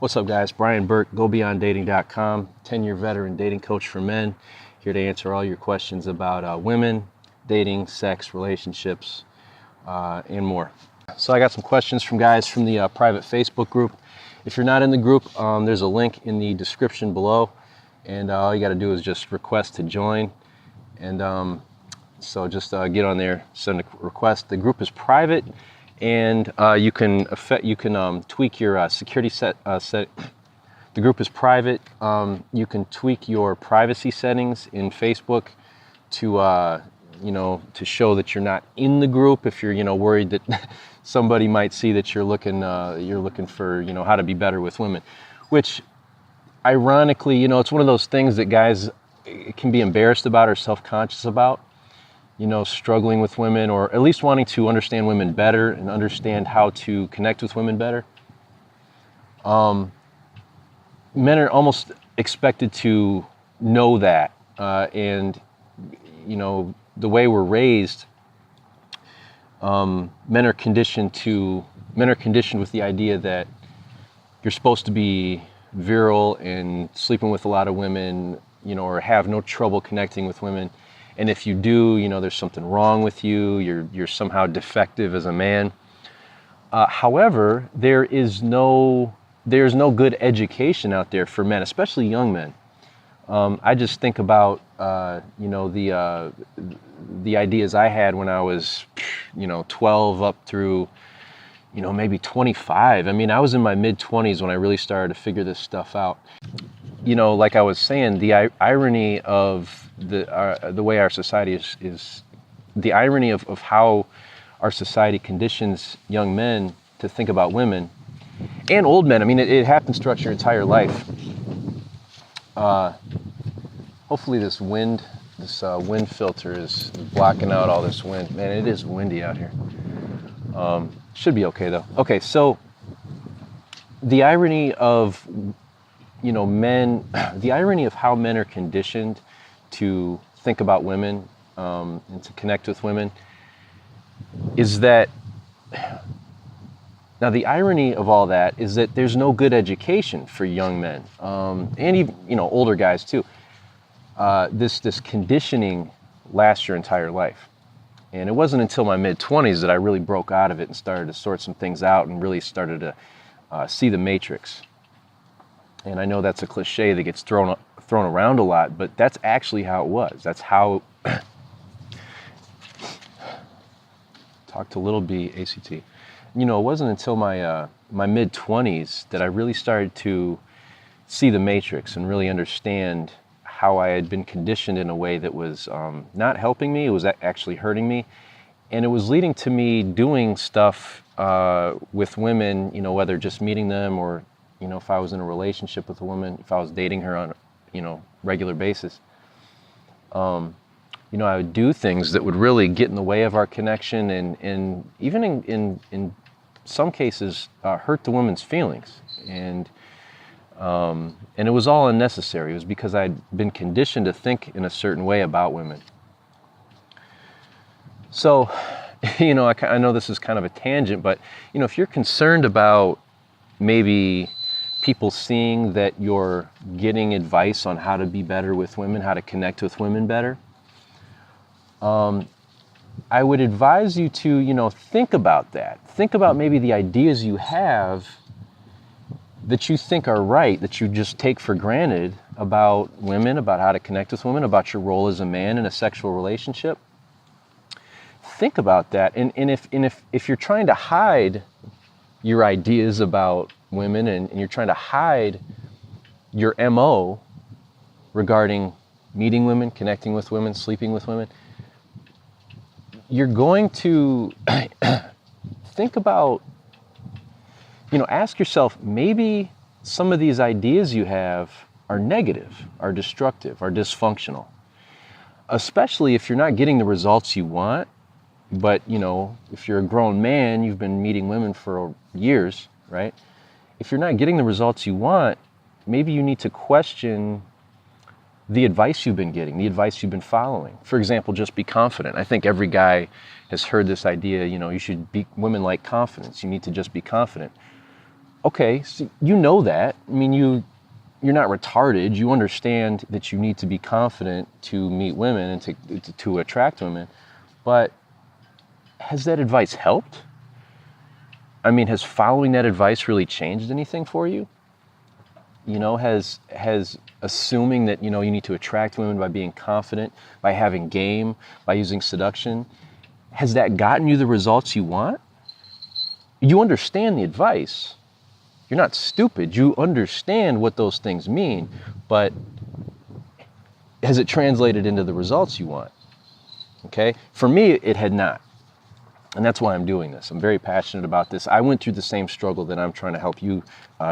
What's up, guys? Brian Burke, GoBeyondDating.com, 10-year veteran dating coach for men, here to answer all your questions about women, dating, sex, relationships, and more. So I got some questions from guys from the private Facebook group. If you're not in the group, there's a link in the description below, and all you got to do is just request to join. And so just get on there, send a request. The group is private. And you can tweak your security set. The group is private. You can tweak your privacy settings in Facebook to to show that you're not in the group. If you're worried that somebody might see that you're looking for how to be better with women, which ironically it's one of those things that guys can be embarrassed about or self-conscious about. Struggling with women, or at least wanting to understand women better and understand how to connect with women better. Men are almost expected to know that, and the way we're raised, men are conditioned with the idea that you're supposed to be virile and sleeping with a lot of women, or have no trouble connecting with women. And if you do, there's something wrong with you. You're somehow defective as a man. However, there's no good education out there for men, especially young men. I just think about the ideas I had when I was 12 up through maybe 25. I mean, I was in my mid-20s when I really started to figure this stuff out. Like I was saying, the irony of the way our society is the irony of how our society conditions young men to think about women and old men. I mean, it happens throughout your entire life. Hopefully this wind filter is blocking out all this wind. Man, it is windy out here. Should be okay though. Okay, so the irony of men, the irony of how men are conditioned to think about women and to connect with women is that, now the irony of all that is that there's no good education for young men, and even older guys too. This conditioning lasts your entire life. And it wasn't until my mid-20s that I really broke out of it and started to sort some things out and really started to see the matrix. And I know that's a cliche that gets thrown around a lot, but that's actually how it was. That's how talk to little B ACT. It wasn't until my mid-20s that I really started to see the matrix and really understand how I had been conditioned in a way that was not helping me. It was actually hurting me, and it was leading to me doing stuff with women. Whether just meeting them or if I was in a relationship with a woman, if I was dating her on a regular basis, I would do things that would really get in the way of our connection, and even in some cases hurt the woman's feelings, and it was all unnecessary. It was because I'd been conditioned to think in a certain way about women. So, I know this is kind of a tangent, but if you're concerned about maybe people seeing that you're getting advice on how to be better with women, how to connect with women better, I would advise you to, think about that. Think about maybe the ideas you have that you think are right, that you just take for granted about women, about how to connect with women, about your role as a man in a sexual relationship. Think about that. And if you're trying to hide your ideas about women and you're trying to hide your MO regarding meeting women, connecting with women, sleeping with women, you're going to think about, ask yourself, maybe some of these ideas you have are negative, are destructive, are dysfunctional. Especially if you're not getting the results you want, but if you're a grown man, you've been meeting women for years, right? If you're not getting the results you want, maybe you need to question the advice you've been getting, the advice you've been following. For example, just be confident. I think every guy has heard this idea, you should be, women like confidence. You need to just be confident. Okay, so you know that. I mean, you're not retarded. You understand that you need to be confident to meet women and to attract women. But has that advice helped? I mean, has following that advice really changed anything for you? You know, has assuming that, you know, you need to attract women by being confident, by having game, by using seduction, has that gotten you the results you want? You understand the advice. You're not stupid. You understand what those things mean, but has it translated into the results you want? Okay? For me, it had not. And that's why I'm doing this. I'm very passionate about this. I went through the same struggle that I'm trying to help you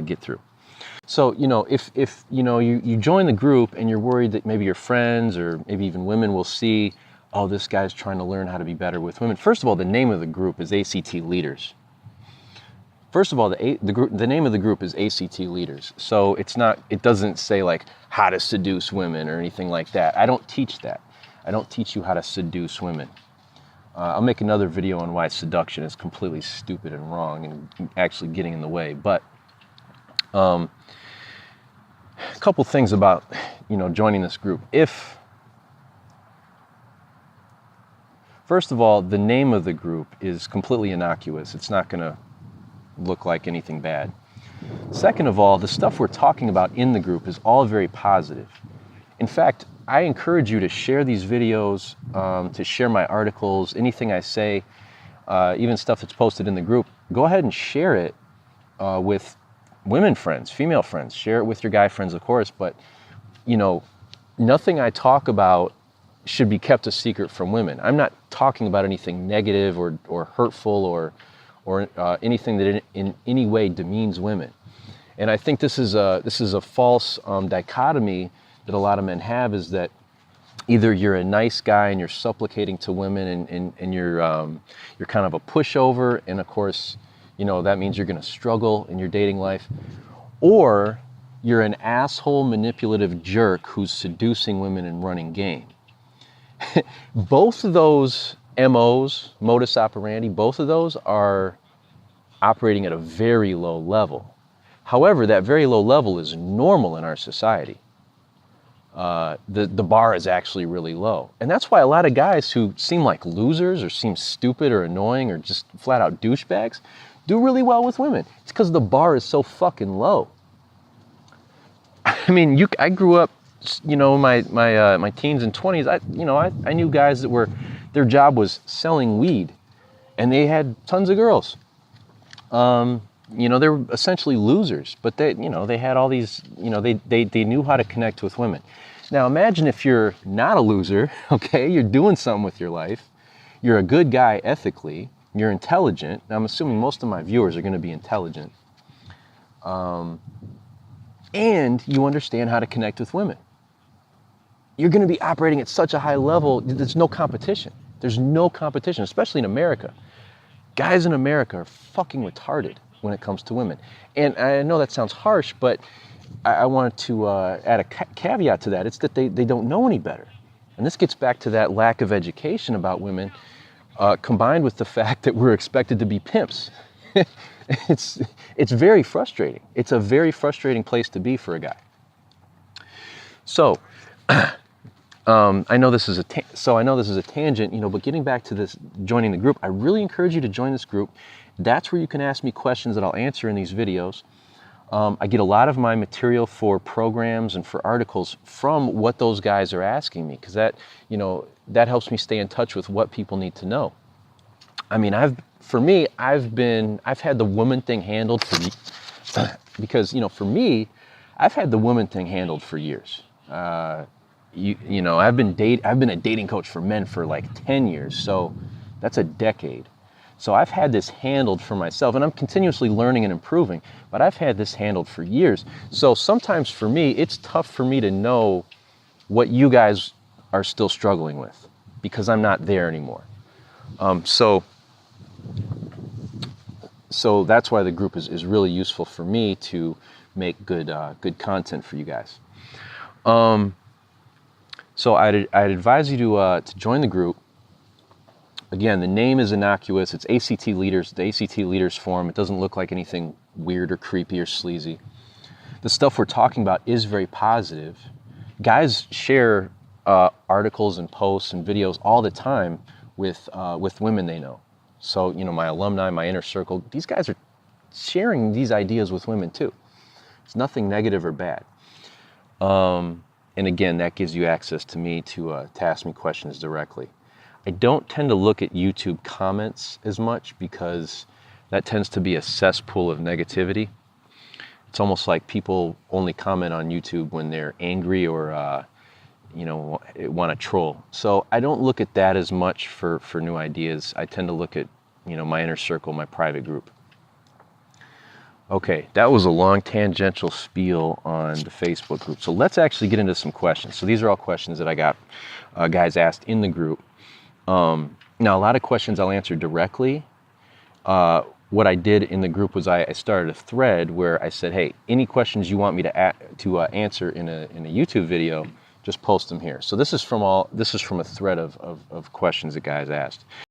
get through. So, you know, if you know, you join the group and you're worried that maybe your friends or maybe even women will see, oh, this guy's trying to learn how to be better with women. First of all, the name of the group is ACT Leaders. First of all, the name of the group is ACT Leaders. So it doesn't say like how to seduce women or anything like that. I don't teach that. I don't teach you how to seduce women. I'll make another video on why seduction is completely stupid and wrong and actually getting in the way. But a couple things about, you know, joining this group. First of all, the name of the group is completely innocuous. It's not going to look like anything bad. Second of all, the stuff we're talking about in the group is all very positive. In fact, I encourage you to share these videos, to share my articles, anything I say, even stuff that's posted in the group. Go ahead and share it with women friends, female friends. Share it with your guy friends, of course, but, you know, nothing I talk about should be kept a secret from women. I'm not talking about anything negative or hurtful or anything that in any way demeans women. And I think this is a false dichotomy that a lot of men have, is that either you're a nice guy and you're supplicating to women and you're kind of a pushover, and of course, you know, that means you're going to struggle in your dating life, or you're an asshole manipulative jerk who's seducing women and running game. Both of those MOs, modus operandi, both of those are operating at a very low level. However, that very low level is normal in our society. The bar is actually really low. And that's why a lot of guys who seem like losers or seem stupid or annoying or just flat out douchebags do really well with women. It's because the bar is so fucking low. I mean, I grew up, you know, my teens and 20s, I knew guys that their job was selling weed, and they had tons of girls. You know, they were essentially losers, but they had all these, you know, they knew how to connect with women. Now imagine if you're not a loser, okay, you're doing something with your life, you're a good guy ethically, you're intelligent. Now I'm assuming most of my viewers are going to be intelligent. And you understand how to connect with women. You're going to be operating at such a high level, there's no competition. There's no competition, especially in America. Guys in America are fucking retarded when it comes to women. And I know that sounds harsh, but I wanted to add a caveat to that. It's that they don't know any better. And this gets back to that lack of education about women, combined with the fact that we're expected to be pimps. It's very frustrating. It's a very frustrating place to be for a guy. So, I know this is a tangent, you know, but getting back to this, joining the group, I really encourage you to join this group. That's where you can ask me questions that I'll answer in these videos. I get a lot of my material for programs and for articles from what those guys are asking me, because that helps me stay in touch with what people need to know. I mean, I've had the woman thing handled because, you know, for me, I've had the woman thing handled for years. You know, I've been a dating coach for men for like 10 years, so that's a decade. So I've had this handled for myself, and I'm continuously learning and improving, but I've had this handled for years. So sometimes for me, it's tough for me to know what you guys are still struggling with, because I'm not there anymore. So that's why the group is really useful for me to make good content for you guys. So I'd advise you to join the group. Again, the name is innocuous. It's ACT Leaders, the ACT Leaders Forum. It doesn't look like anything weird or creepy or sleazy. The stuff we're talking about is very positive. Guys share articles and posts and videos all the time with women they know. So, you know, my alumni, my inner circle, these guys are sharing these ideas with women too. It's nothing negative or bad. And again, that gives you access to me to ask me questions directly. I don't tend to look at YouTube comments as much because that tends to be a cesspool of negativity. It's almost like people only comment on YouTube when they're angry or, you know, want to troll. So I don't look at that as much for new ideas. I tend to look at, you know, my inner circle, my private group. Okay, that was a long tangential spiel on the Facebook group. So let's actually get into some questions. So these are all questions that I got guys asked in the group. Now, a lot of questions I'll answer directly. What I did in the group was I started a thread where I said, hey, any questions you want me to answer in a YouTube video, just post them here. So this is from a thread of questions that guys asked.